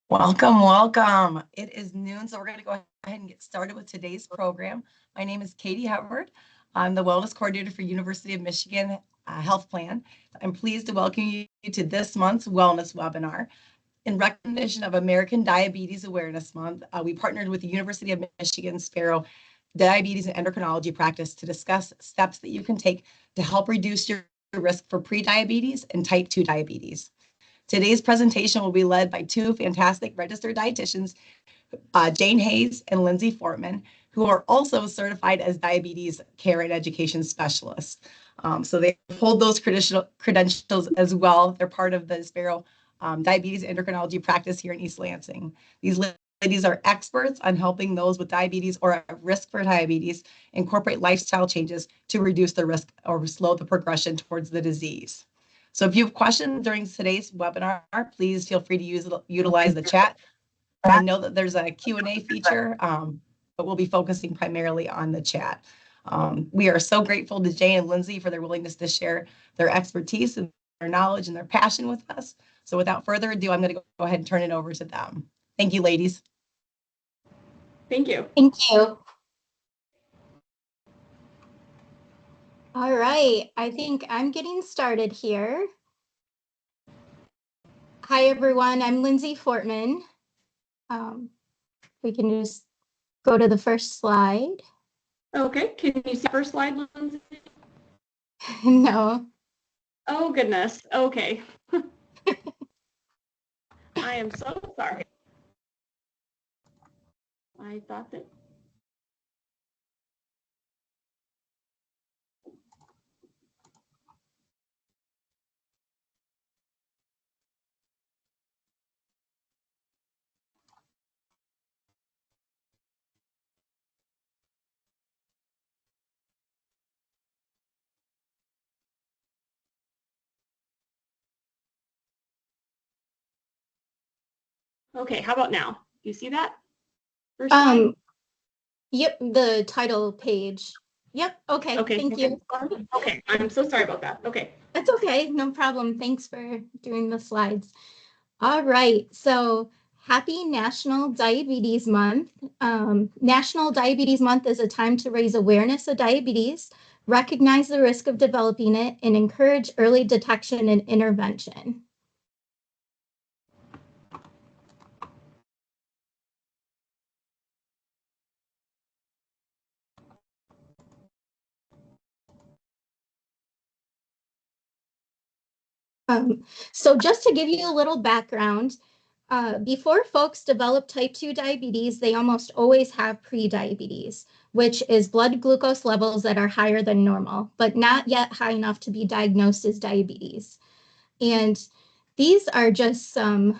Welcome, welcome. It is noon, so we're going to go ahead and get started with today's program. My name is Katie Howard. I'm the Wellness Coordinator for University of Michigan Health Plan. I'm pleased to welcome you to this month's Wellness Webinar. In recognition of American Diabetes Awareness Month, we partnered with the University of Michigan Sparrow Diabetes and Endocrinology Practice to discuss steps that you can take to help reduce your risk for prediabetes and type 2 diabetes. Today's presentation will be led by two fantastic registered dietitians, Jane Hayes and Lindsay Fortman, who are also certified as diabetes care and education specialists. So they hold those credentials as well. They're part of the Sparrow Diabetes Endocrinology practice here in East Lansing. These ladies are experts on helping those with diabetes or at risk for diabetes incorporate lifestyle changes to reduce the risk or slow the progression towards the disease. So if you have questions during today's webinar, please feel free to utilize the chat. I know that there's a Q&A feature, but we'll be focusing primarily on the chat. We are so grateful to Jay and Lindsay for their willingness to share their expertise and their knowledge and their passion with us. So without further ado, I'm going to go ahead and turn it over to them. Thank you, ladies. Thank you. Thank you. All right, I think I'm getting started here. Hi, everyone. I'm Lindsay Fortman. We can just go to the first slide. Okay, can you see the first slide, Lindsay? No. Oh, goodness. Okay. I am so sorry. I thought that. Okay, how about now? You see that? First slide? Yep, the title page. Yep, okay, thank you. Okay, I'm so sorry about that. Okay. That's okay, no problem. Thanks for doing the slides. All right, so happy National Diabetes Month. National Diabetes Month is a time to raise awareness of diabetes, recognize the risk of developing it, and encourage early detection and intervention. So just to give you a little background, before folks develop type 2 diabetes, they almost always have prediabetes, which is blood glucose levels that are higher than normal, but not yet high enough to be diagnosed as diabetes. And these are just some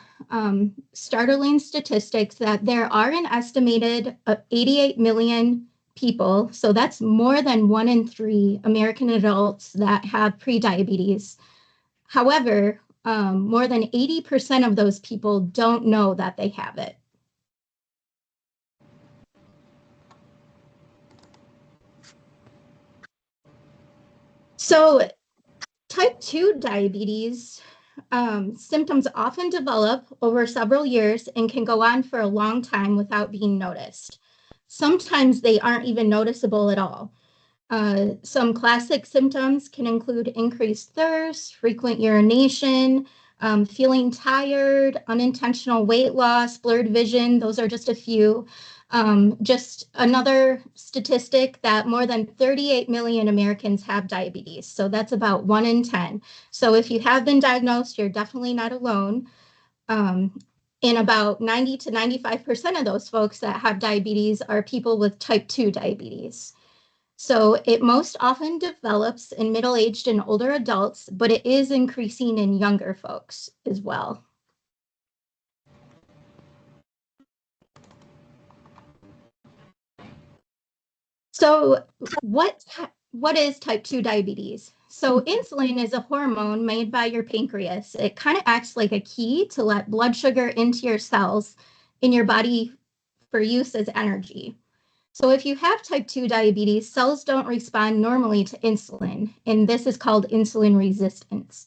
startling statistics that there are an estimated 88 million people, so that's more than 1 in 3 American adults that have prediabetes. However, more than 80% of those people don't know that they have it. So type 2 diabetes symptoms often develop over several years and can go on for a long time without being noticed. Sometimes they aren't even noticeable at all. Some classic symptoms can include increased thirst, frequent urination, feeling tired, unintentional weight loss, blurred vision. Those are just a few. Just another statistic that more than 38 million Americans have diabetes. So that's about 1 in 10. So if you have been diagnosed, you're definitely not alone. And about 90 to 95% of those folks that have diabetes are people with type 2 diabetes. So it most often develops in middle-aged and older adults, but it is increasing in younger folks as well. So what is type 2 diabetes? So insulin is a hormone made by your pancreas. It kind of acts like a key to let blood sugar into your cells in your body for use as energy. So if you have type 2 diabetes, cells don't respond normally to insulin, and this is called insulin resistance.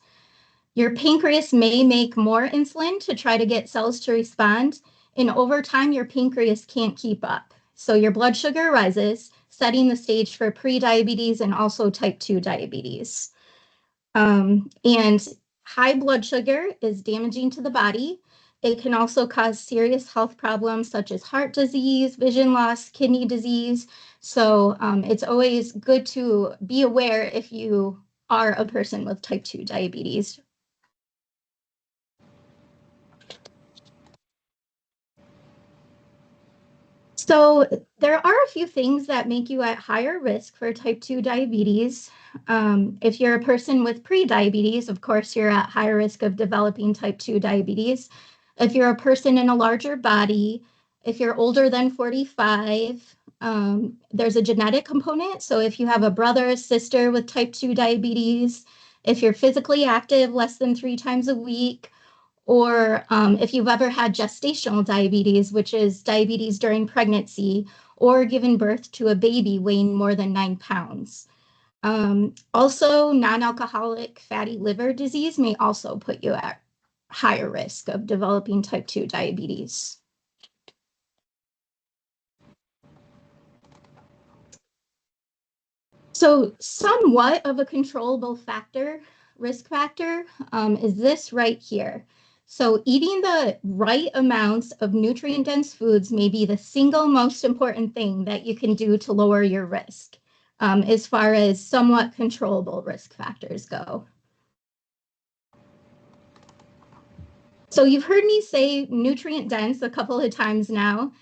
Your pancreas may make more insulin to try to get cells to respond, and over time, your pancreas can't keep up. So your blood sugar rises, setting the stage for prediabetes and also type 2 diabetes. And high blood sugar is damaging to the body. It can also cause serious health problems such as heart disease, vision loss, kidney disease. So it's always good to be aware if you are a person with type 2 diabetes. So there are a few things that make you at higher risk for type 2 diabetes. If you're a person with prediabetes, of course, you're at higher risk of developing type 2 diabetes. If you're a person in a larger body, if you're older than 45, there's a genetic component. So if you have a brother or sister with type 2 diabetes, if you're physically active less than 3 times a week, or if you've ever had gestational diabetes, which is diabetes during pregnancy, or given birth to a baby weighing more than 9 pounds. Also, non-alcoholic fatty liver disease may also put you at higher risk of developing type 2 diabetes. So somewhat of a controllable factor, risk factor, is this right here. So eating the right amounts of nutrient-dense foods may be the single most important thing that you can do to lower your risk, as far as somewhat controllable risk factors go. So you've heard me say nutrient-dense a couple of times now.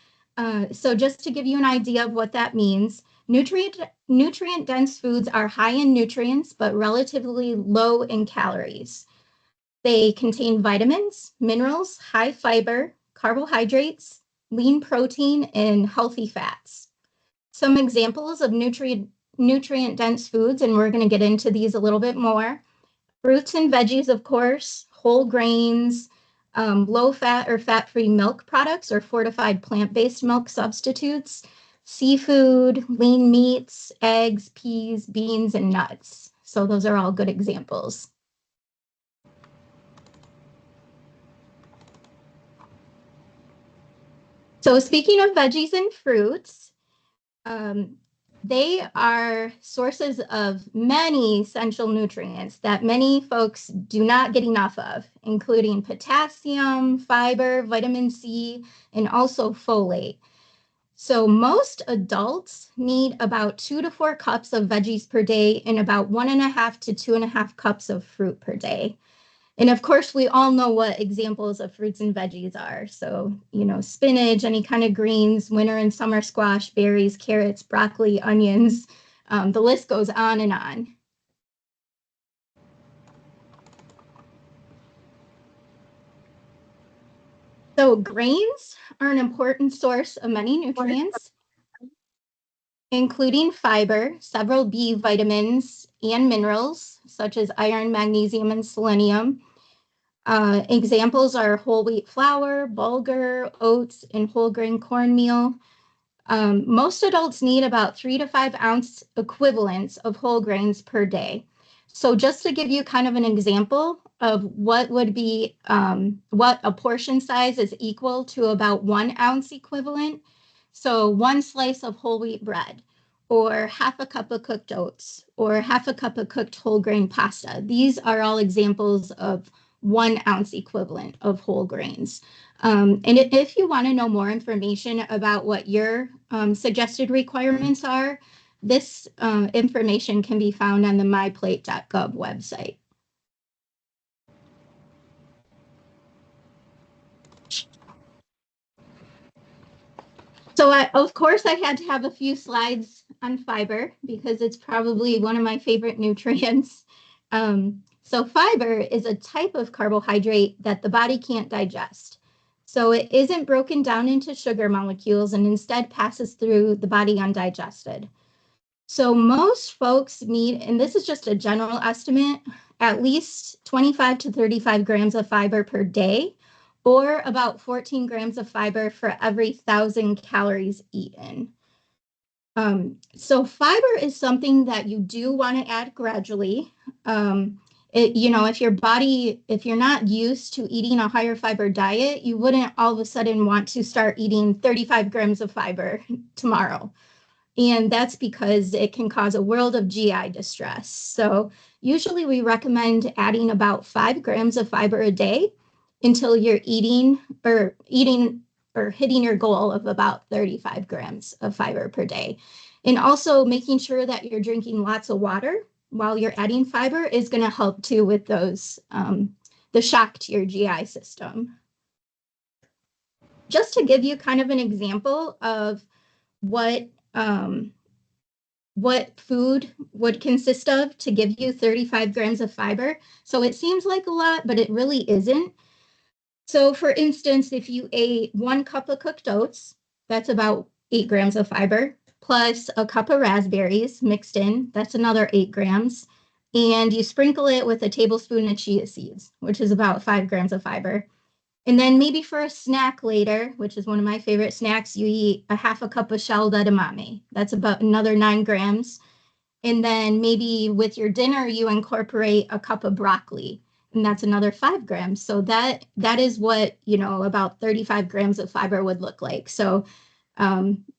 So just to give you an idea of what that means, nutrient-dense foods are high in nutrients, but relatively low in calories. They contain vitamins, minerals, high fiber, carbohydrates, lean protein, and healthy fats. Some examples of nutrient-dense foods, and we're going to get into these a little bit more. Fruits and veggies, of course, whole grains, low-fat or fat-free milk products or fortified plant-based milk substitutes, seafood, lean meats, eggs, peas, beans, and nuts. So those are all good examples. So speaking of veggies and fruits, they are sources of many essential nutrients that many folks do not get enough of, including potassium, fiber, vitamin C, and also folate. So most adults need about 2 to 4 cups of veggies per day and about 1.5 to 2.5 cups of fruit per day. And of course, we all know what examples of fruits and veggies are. So, spinach, any kind of greens, winter and summer squash, berries, carrots, broccoli, onions. The list goes on and on. So grains are an important source of many nutrients, including fiber, several B vitamins and minerals, such as iron, magnesium, and selenium. Examples are whole wheat flour, bulgur, oats, and whole grain cornmeal. Most adults need about 3 to 5 ounce equivalents of whole grains per day. So just to give you kind of an example of what would be, what a portion size is equal to about 1 ounce equivalent. So 1 slice of whole wheat bread, or half a cup of cooked oats, or half a cup of cooked whole grain pasta. These are all examples of 1 ounce equivalent of whole grains. And if you want to know more information about what your suggested requirements are, this information can be found on the myplate.gov website. So of course I had to have a few slides on fiber because it's probably one of my favorite nutrients. So fiber is a type of carbohydrate that the body can't digest. So it isn't broken down into sugar molecules and instead passes through the body undigested. So most folks need, and this is just a general estimate, at least 25 to 35 grams of fiber per day, or about 14 grams of fiber for every 1,000 calories eaten. So fiber is something that you do want to add gradually. If your body, if you're not used to eating a higher fiber diet, you wouldn't all of a sudden want to start eating 35 grams of fiber tomorrow. And that's because it can cause a world of GI distress. So usually we recommend adding about 5 grams of fiber a day until you're eating or hitting your goal of about 35 grams of fiber per day. And also making sure that you're drinking lots of water while you're adding fiber is going to help too with those, the shock to your GI system. Just to give you kind of an example of what food would consist of to give you 35 grams of fiber. So it seems like a lot, but it really isn't. So for instance, if you ate 1 cup of cooked oats, that's about 8 grams of fiber, plus a cup of raspberries mixed in, that's another 8 grams. And you sprinkle it with a tablespoon of chia seeds, which is about 5 grams of fiber. And then maybe for a snack later, which is one of my favorite snacks, you eat a half a cup of shelled edamame. That's about another 9 grams. And then maybe with your dinner, you incorporate a cup of broccoli, and that's another 5 grams. So that is what, about 35 grams of fiber would look like. So,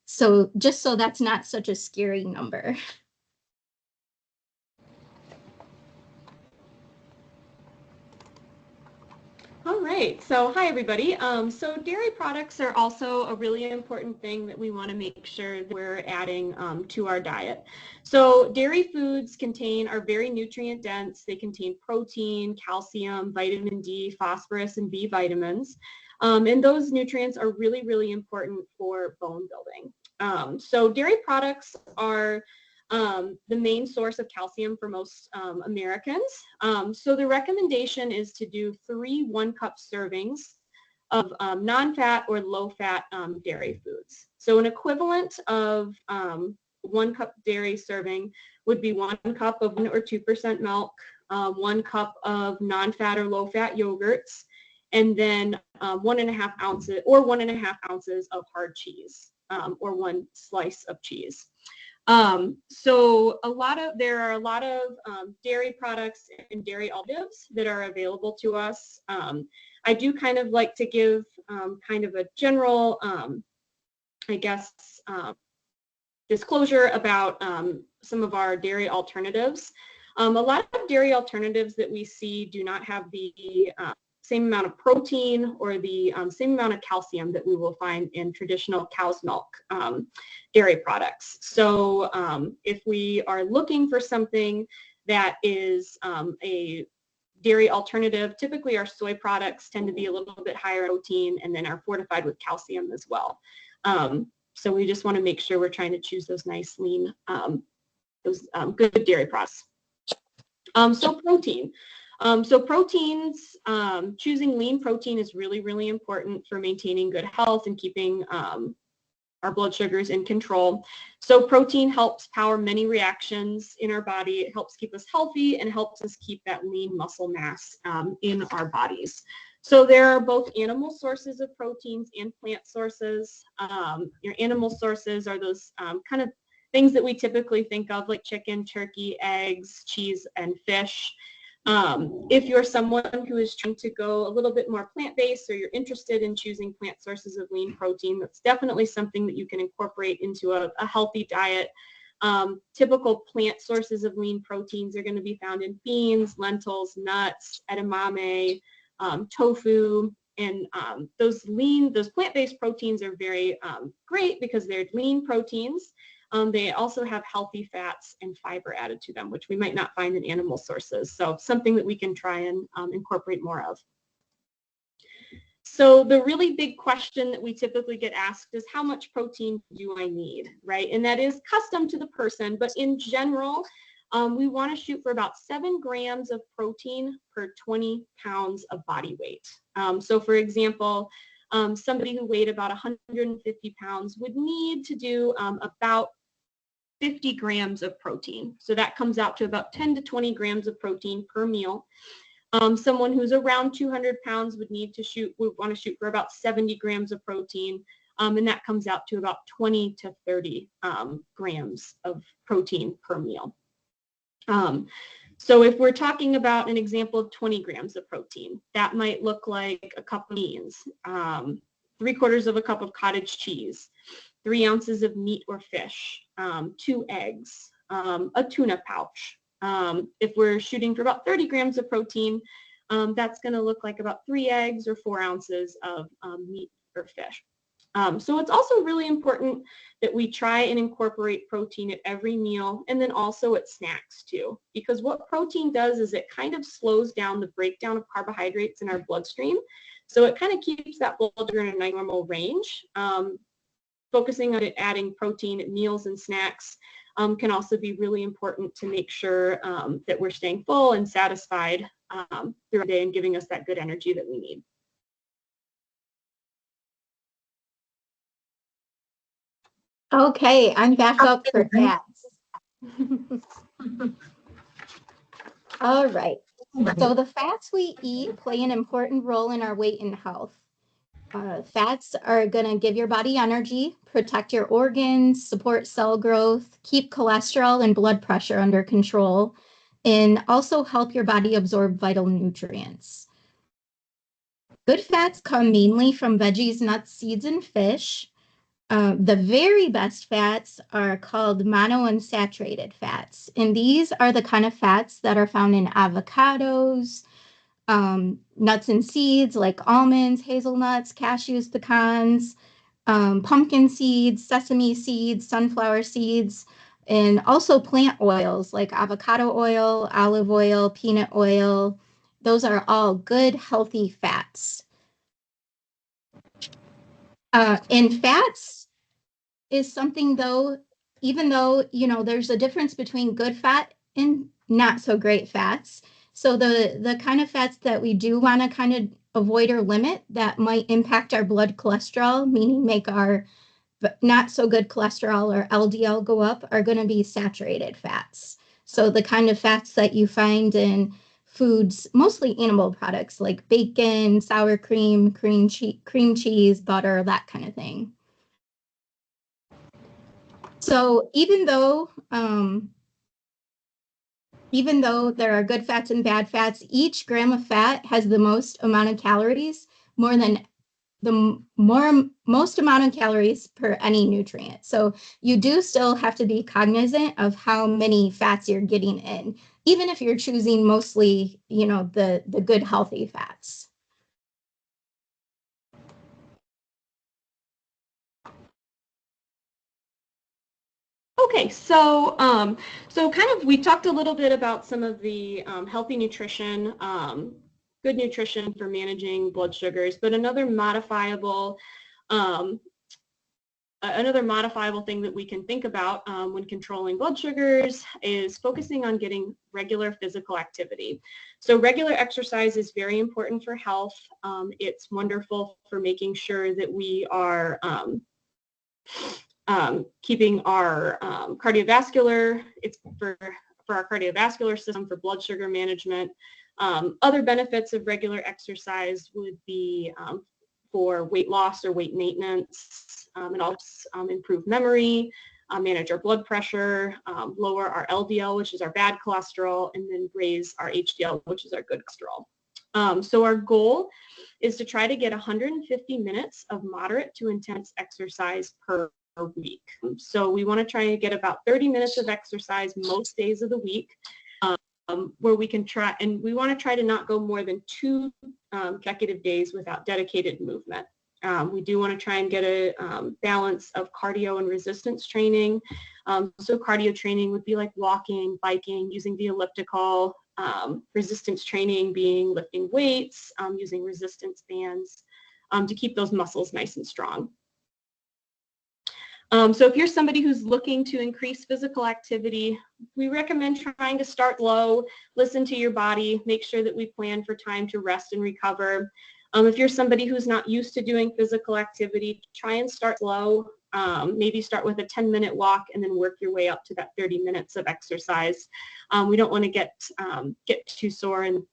so just so that's not such a scary number. All right, so hi everybody. So dairy products are also a really important thing that we want to make sure that we're adding to our diet. So dairy foods are very nutrient dense. They contain protein, calcium, vitamin D, phosphorus, and B vitamins. And those nutrients are really, really important for bone building. So dairy products are the main source of calcium for most Americans. So the recommendation is to do 3 1-cup servings of non-fat or low-fat dairy foods. So an equivalent of 1-cup dairy serving would be 1 cup of 1 or 2% milk, 1 cup of non-fat or low-fat yogurts, and then 1.5 ounces or 1.5 ounces of hard cheese, or 1 slice of cheese. So there are a lot of dairy products and dairy alternatives that are available to us. I do kind of like to give kind of a general, disclosure about some of our dairy alternatives. A lot of dairy alternatives that we see do not have the same amount of protein or the same amount of calcium that we will find in traditional cow's milk dairy products. So if we are looking for something that is a dairy alternative, typically our soy products tend to be a little bit higher in protein and then are fortified with calcium as well. So we just want to make sure we're trying to choose those nice, lean, good dairy products. So protein. So proteins, choosing lean protein is really, really important for maintaining good health and keeping our blood sugars in control. So protein helps power many reactions in our body. It helps keep us healthy and helps us keep that lean muscle mass in our bodies. So there are both animal sources of proteins and plant sources. Your animal sources are those kind of things that we typically think of, like chicken, turkey, eggs, cheese, and fish. If you're someone who is trying to go a little bit more plant-based, or you're interested in choosing plant sources of lean protein, that's definitely something that you can incorporate into a healthy diet. Typical plant sources of lean proteins are going to be found in beans, lentils, nuts, edamame, tofu, and those plant-based proteins are very great because they're lean proteins. They also have healthy fats and fiber added to them, which we might not find in animal sources. So something that we can try and incorporate more of. So the really big question that we typically get asked is, how much protein do I need, right? And that is custom to the person, but in general, we want to shoot for about 7 grams of protein per 20 pounds of body weight. So for example, somebody who weighed about 150 pounds would need to do about 50 grams of protein. So that comes out to about 10 to 20 grams of protein per meal. Someone who's around 200 pounds would want to shoot for about 70 grams of protein. And that comes out to about 20 to 30 grams of protein per meal. So if we're talking about an example of 20 grams of protein, that might look like a cup of beans, 3/4 of a cup of cottage cheese, 3 ounces of meat or fish, 2 eggs, a tuna pouch. If we're shooting for about 30 grams of protein, that's going to look like about 3 eggs or 4 ounces of meat or fish. So it's also really important that we try and incorporate protein at every meal and then also at snacks too, because what protein does is it kind of slows down the breakdown of carbohydrates in our bloodstream. So it kind of keeps that blood sugar in a nice normal range. Focusing on adding protein at meals and snacks can also be really important to make sure that we're staying full and satisfied throughout the day and giving us that good energy that we need. Okay, I'm back up for fats. All right. So the fats we eat play an important role in our weight and health. Fats are going to give your body energy, protect your organs, support cell growth, keep cholesterol and blood pressure under control, and also help your body absorb vital nutrients. Good fats come mainly from veggies, nuts, seeds, and fish. The very best fats are called monounsaturated fats, and these are the kind of fats that are found in avocados, nuts and seeds like almonds, hazelnuts, cashews, pecans, pumpkin seeds, sesame seeds, sunflower seeds, and also plant oils like avocado oil, olive oil, peanut oil. Those are all good, healthy fats. And fats is something though, even though, there's a difference between good fat and not so great fats. So the kind of fats that we do want to kind of avoid or limit that might impact our blood cholesterol, meaning make our not so good cholesterol or LDL go up, are going to be saturated fats. So the kind of fats that you find in foods, mostly animal products like bacon, sour cream, cream cheese, butter, that kind of thing. So even though there are good fats and bad fats, each gram of fat has the most amount of calories, most amount of calories per any nutrient. So you do still have to be cognizant of how many fats you're getting in, even if you're choosing mostly, the good healthy fats. Okay, so kind of we talked a little bit about some of the healthy nutrition, good nutrition for managing blood sugars, but another modifiable thing that we can think about when controlling blood sugars is focusing on getting regular physical activity. So regular exercise is very important for health. It's wonderful for making sure that we are keeping our cardiovascular, it's for our cardiovascular system, for blood sugar management. Other benefits of regular exercise would be for weight loss or weight maintenance. It helps improve memory, manage our blood pressure, lower our LDL, which is our bad cholesterol, and then raise our HDL, which is our good cholesterol. So our goal is to try to get 150 minutes of moderate to intense exercise per week. So we want to try and get about 30 minutes of exercise most days of the week, where we can try, and we want to try to not go more than 2 consecutive days without dedicated movement. We do want to try and get a balance of cardio and resistance training. So cardio training would be like walking, biking, using the elliptical, resistance training being lifting weights, using resistance bands to keep those muscles nice and strong. So if you're somebody who's looking to increase physical activity, we recommend trying to start low, listen to your body, make sure that we plan for time to rest and recover. If you're somebody who's not used to doing physical activity, try and start low. Maybe start with a 10-minute walk and then work your way up to that 30 minutes of exercise. We don't want to get too sore and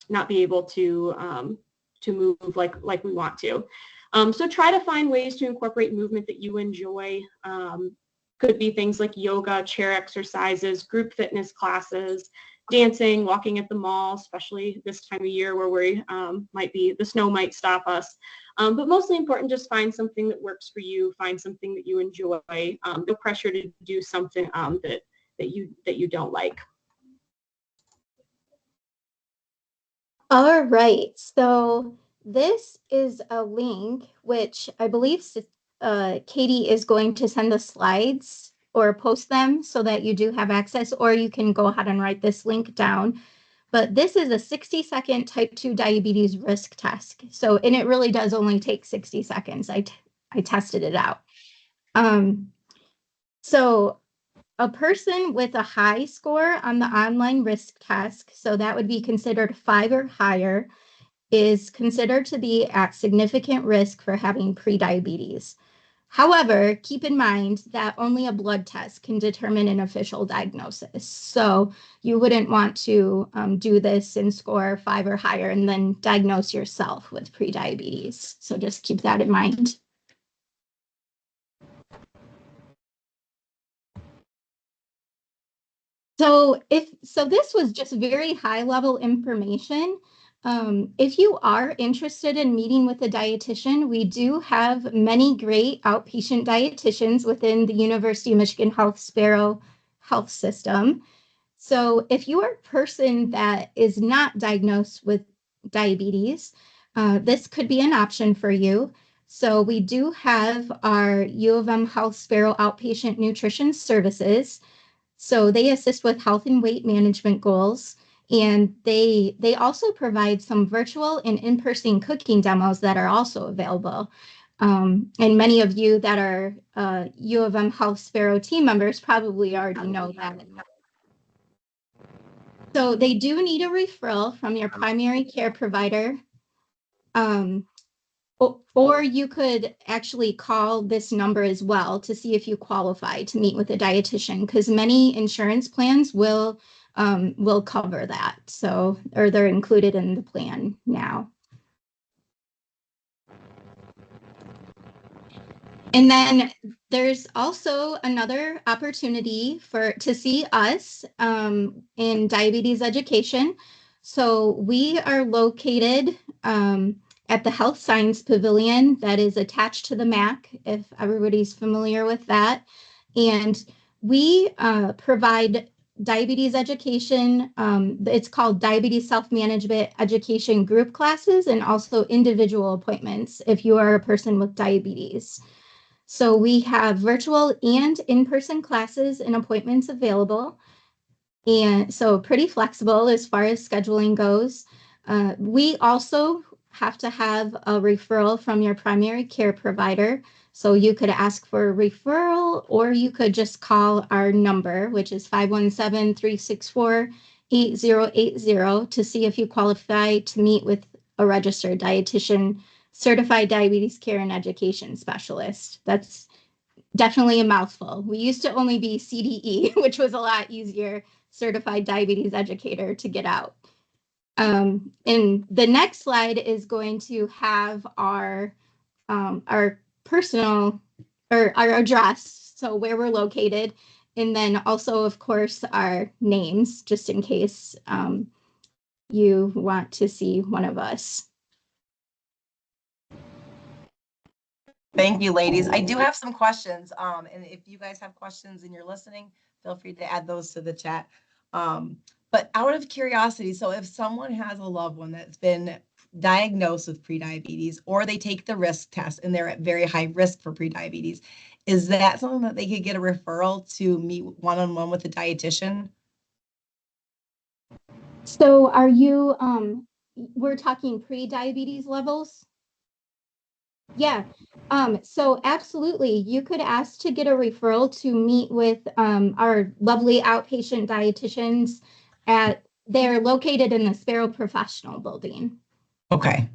not be able to move like we want to. So try to find ways to incorporate movement that you enjoy. Could be things like yoga, chair exercises, group fitness classes, dancing, walking at the mall, especially this time of year where we the snow might stop us. But mostly important, just find something that works for you, find something that you enjoy. No pressure to do something that you don't like. All right, so this is a link which I believe Katie is going to send the slides or post them so that you do have access, or you can go ahead and write this link down. But this is a 60-second type 2 diabetes risk test. So, and it really does only take 60 seconds. I tested it out. So a person with a high score on the online risk test, so that would be considered 5 or higher, is considered to be at significant risk for having prediabetes. However, keep in mind that only a blood test can determine an official diagnosis. So you wouldn't want to do this and score 5 or higher and then diagnose yourself with prediabetes. So just keep that in mind. So this was just very high level information. If you are interested in meeting with a dietitian, we do have many great outpatient dietitians within the University of Michigan Health Sparrow Health System. So if you are a person that is not diagnosed with diabetes, this could be an option for you. So we do have our U of M Health Sparrow Outpatient Nutrition Services. So they assist with health and weight management goals, and they also provide some virtual and in-person cooking demos that are also available. And many of you that are U of M Health Sparrow team members probably already know that. So they do need a referral from your primary care provider. Or you could actually call this number as well to see if you qualify to meet with a dietitian, because many insurance plans will cover that. So, or they're included in the plan now. And then there's also another opportunity to see us in diabetes education. So we are located at the Health Science Pavilion that is attached to the MAC, if everybody's familiar with that. And we provide diabetes education. It's called Diabetes Self-Management Education Group Classes, and also individual appointments if you are a person with diabetes. So we have virtual and in-person classes and appointments available. And so pretty flexible as far as scheduling goes. We also have to have a referral from your primary care provider. So you could ask for a referral, or you could just call our number, which is 517-364-8080, to see if you qualify to meet with a registered dietitian, certified diabetes care and education specialist. That's definitely a mouthful. We used to only be CDE, which was a lot easier, certified diabetes educator, to get out. And the next slide is going to have our personal, or our address, so where we're located, and then also, of course, our names, just in case you want to see one of us. Thank you, ladies. I do have some questions. And if you guys have questions and you're listening, feel free to add those to the chat. But out of curiosity, so if someone has a loved one that's been diagnosed with prediabetes, or they take the risk test and they're at very high risk for prediabetes, is that something that they could get a referral to meet one-on-one with a dietitian? So are you, we're talking pre-diabetes levels? Yeah, so absolutely, you could ask to get a referral to meet with our lovely outpatient dietitians they're located in the Sparrow Professional Building. Okay.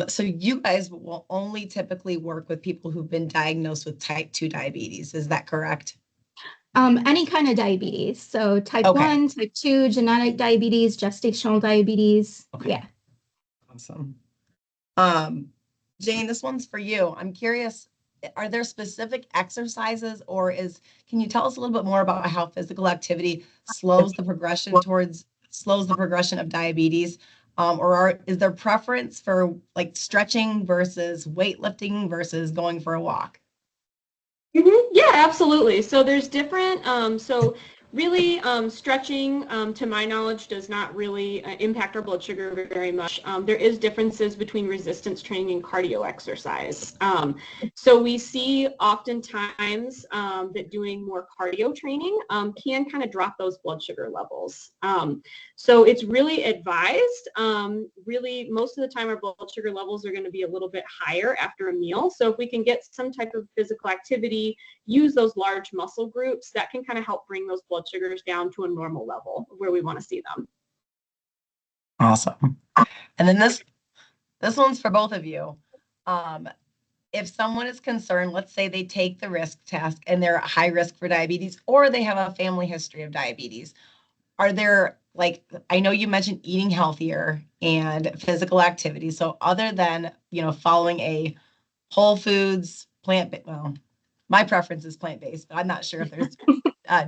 So you guys will only typically work with people who've been diagnosed with type 2 diabetes, is that correct? Any kind of diabetes. So type 1, type 2, genetic diabetes, gestational diabetes. Okay. Yeah. Awesome. Jane, this one's for you. I'm curious, are there specific exercises, or can you tell us a little bit more about how physical activity slows the progression of diabetes? Is there preference for like stretching versus weightlifting versus going for a walk? Yeah, absolutely. So there's different, so really stretching, to my knowledge, does not really impact our blood sugar very much. There is differences between resistance training and cardio exercise. So we see oftentimes that doing more cardio training can kind of drop those blood sugar levels. So it's really advised. Really, most of the time our blood sugar levels are going to be a little bit higher after a meal. So if we can get some type of physical activity, use those large muscle groups, that can kind of help bring those blood sugars down to a normal level where we want to see them. Awesome. And then this one's for both of you. If someone is concerned, let's say they take the risk test and they're at high risk for diabetes, or they have a family history of diabetes, are there, like, I know you mentioned eating healthier and physical activity. So other than, following a whole foods well, my preference is plant-based, but I'm not sure if there's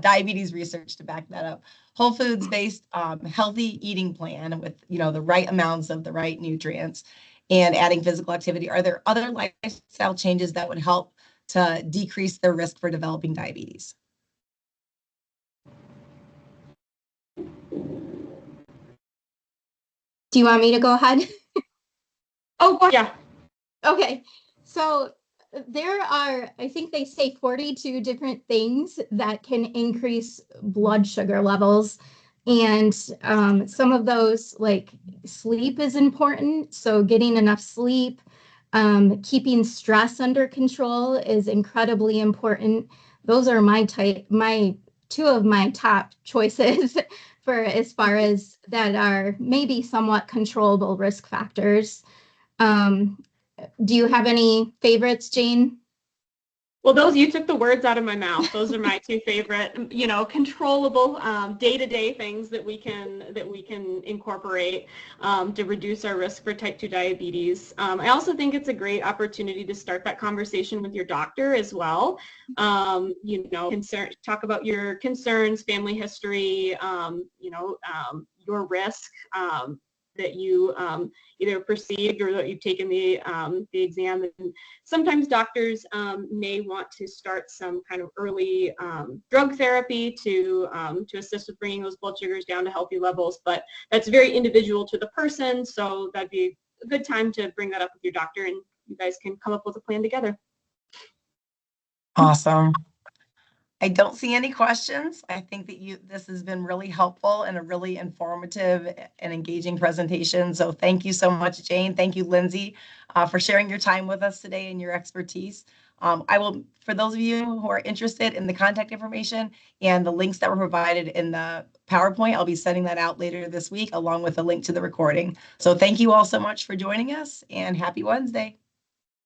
diabetes research to back that up. Whole foods based healthy eating plan with, the right amounts of the right nutrients and adding physical activity. Are there other lifestyle changes that would help to decrease their risk for developing diabetes? Do you want me to go ahead? Oh, yeah. Okay. So there are, I think they say 42 different things that can increase blood sugar levels. And some of those, like sleep is important. So getting enough sleep, keeping stress under control is incredibly important. Those are two of my top choices for as far as that are maybe somewhat controllable risk factors. Do you have any favorites, Jane? Well, you took the words out of my mouth. Those are my two favorite, controllable day-to-day things that we can incorporate to reduce our risk for type 2 diabetes. I also think it's a great opportunity to start that conversation with your doctor as well. Talk about your concerns, family history, your risk. That you either perceived or that you've taken the exam. And sometimes doctors may want to start some kind of early drug therapy to assist with bringing those blood sugars down to healthy levels, but that's very individual to the person, so that'd be a good time to bring that up with your doctor and you guys can come up with a plan together. Awesome. I don't see any questions. I think that this has been really helpful and a really informative and engaging presentation. So thank you so much, Jane. Thank you, Lindsay, for sharing your time with us today and your expertise. For those of you who are interested in the contact information and the links that were provided in the PowerPoint, I'll be sending that out later this week, along with a link to the recording. So thank you all so much for joining us, and happy Wednesday.